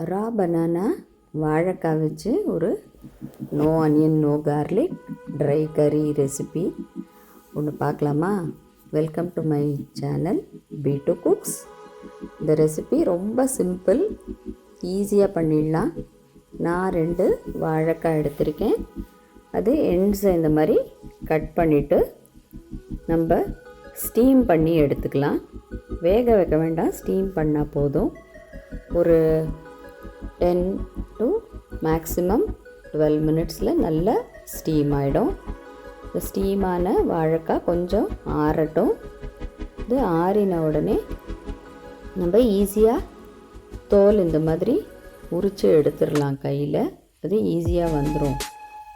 ரா banana வாழைக்காய் வச்சு ஒரு no onion no garlic dry கறி ரெசிபி ஒன்று பார்க்கலாமா? Welcome to my channel B2 cooks. இந்த ரெசிபி ரொம்ப சிம்பிள், ஈஸியாக பண்ணிடலாம். நான் 2 வாழைக்காய் எடுத்திருக்கேன். அது எண்ட்ஸை இந்த மாதிரி கட் பண்ணிவிட்டு நம்ம ஸ்டீம் பண்ணி எடுத்துக்கலாம். வேக வைக்க வேண்டாம், ஸ்டீம் பண்ணால் போதும். ஒரு 10 to மேக்ஸிமம் 12 மினிட்ஸில் நல்லா ஸ்டீம் ஆகிடும். இந்த ஸ்டீமான வாழைக்காய் கொஞ்சம் ஆறட்டும். இது ஆறின உடனே நம்ம ஈஸியாக தோல் இந்த மாதிரி உரித்து எடுத்துடலாம். கையில் அது ஈஸியாக வந்துடும்.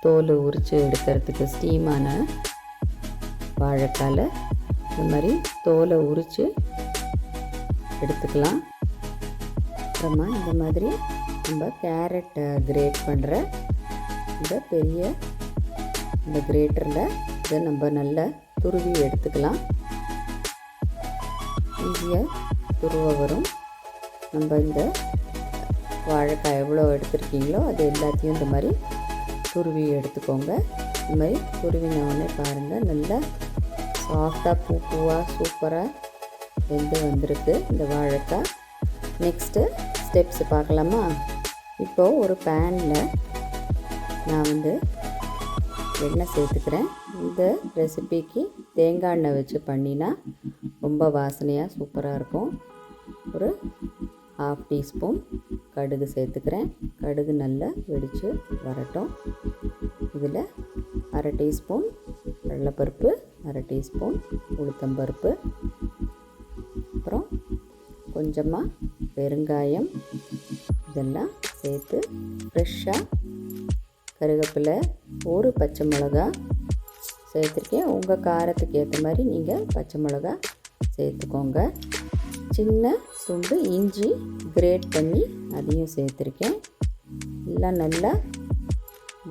தோல் உரித்து எடுக்கிறதுக்கு ஸ்டீமான வாழைக்காயில் இந்த மாதிரி தோலை உரித்து எடுத்துக்கலாம். அப்புறமா இந்த மாதிரி நம்ம கேரட்டை கிரேட் பண்ணுற இந்த பெரிய இந்த கிரேட்டரில் இதை நம்ம நல்லா துருவி எடுத்துக்கலாம். ஈஸியாக துருவ வரும். நம்ம இந்த வாழைக்காய் எவ்வளோ எடுத்துருக்கீங்களோ அது எல்லாத்தையும் இந்த மாதிரி துருவி எடுத்துக்கோங்க. இந்த மாதிரி துருவினோடனே பாருங்கள், நல்லா சாஃப்டாக பூவாக சூப்பராக வெந்து வந்திருக்கு இந்த வாழைக்காய். நெக்ஸ்ட்டு ஸ்டெப்ஸ் பார்க்கலாமா? இப்போது ஒரு பேனில் நான் எண்ணெய் சேர்த்துக்கிறேன். இந்த ரெசிபிக்கு தேங்காய் எண்ணெய் வச்சு பண்ணினா ரொம்ப வாசனையாக சூப்பராக இருக்கும். ஒரு 1/2 டீஸ்பூன் கடுகு சேர்த்துக்கிறேன். கடுகு நல்லா வெடித்து வரட்டும். இதில் 1/2 டீஸ்பூன் கடலைப்பருப்பு, 1/2 டீஸ்பூன் உளுத்தம்பருப்பு, அப்புறம் கொஞ்சமாக பெருங்காயம், இதெல்லாம் சேர்த்து ஃப்ரெஷ்ஷாக கருவேப்பிலை, ஒரு பச்சை மிளகா சேர்த்துருக்கேன். உங்கள் காரத்துக்கு ஏற்ற மாதிரி நீங்கள் பச்சை மிளகா சேர்த்துக்கோங்க. சின்ன துண்டு இஞ்சி கிரேட் பண்ணி அதையும் சேர்த்துருக்கேன். எல்லாம் நல்லா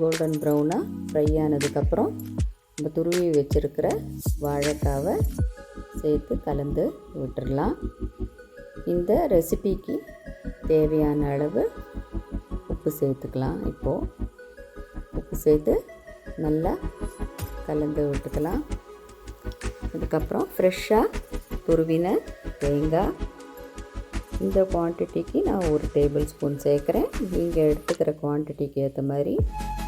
கோல்டன் ப்ரௌனாக ஃப்ரை ஆனதுக்கப்புறம் நம்ம துருவி வச்சுருக்கிற வாழைக்காவை சேர்த்து கலந்து விட்டுடலாம். இந்த ரெசிபிக்கு தேவையான அளவு உப்பு சேர்த்துக்கலாம். இப்போது உப்பு சேர்த்து நல்லா கலந்து விட்டுக்கலாம். அதுக்கப்புறம் ஃப்ரெஷ்ஷாக துருவின தேங்காய், இந்த குவான்டிட்டிக்கு நான் 1 டேபிள் ஸ்பூன் சேர்க்குறேன். நீங்கள் எடுத்துக்கிற குவான்டிட்டிக்கு ஏற்ற மாதிரி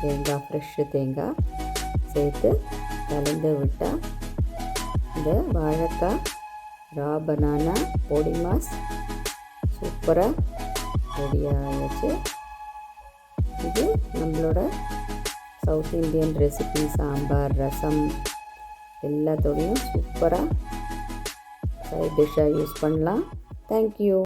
தேங்காய், ஃப்ரெஷ்ஷு தேங்காய் சேர்த்து கலந்து விட்டால் இந்த வாழைக்காய் ரா பனானா பொடி மாஸ் சூப்பராக ரெடியாகிடுச்சு. இது நம்மளோட சவுத் இந்தியன் ரெசிபி, சாம்பார், ரசம் எல்லாத்தோடையும் சூப்பராக சைட் டிஷ்ஷாக யூஸ் பண்ணலாம். தேங்க்யூ.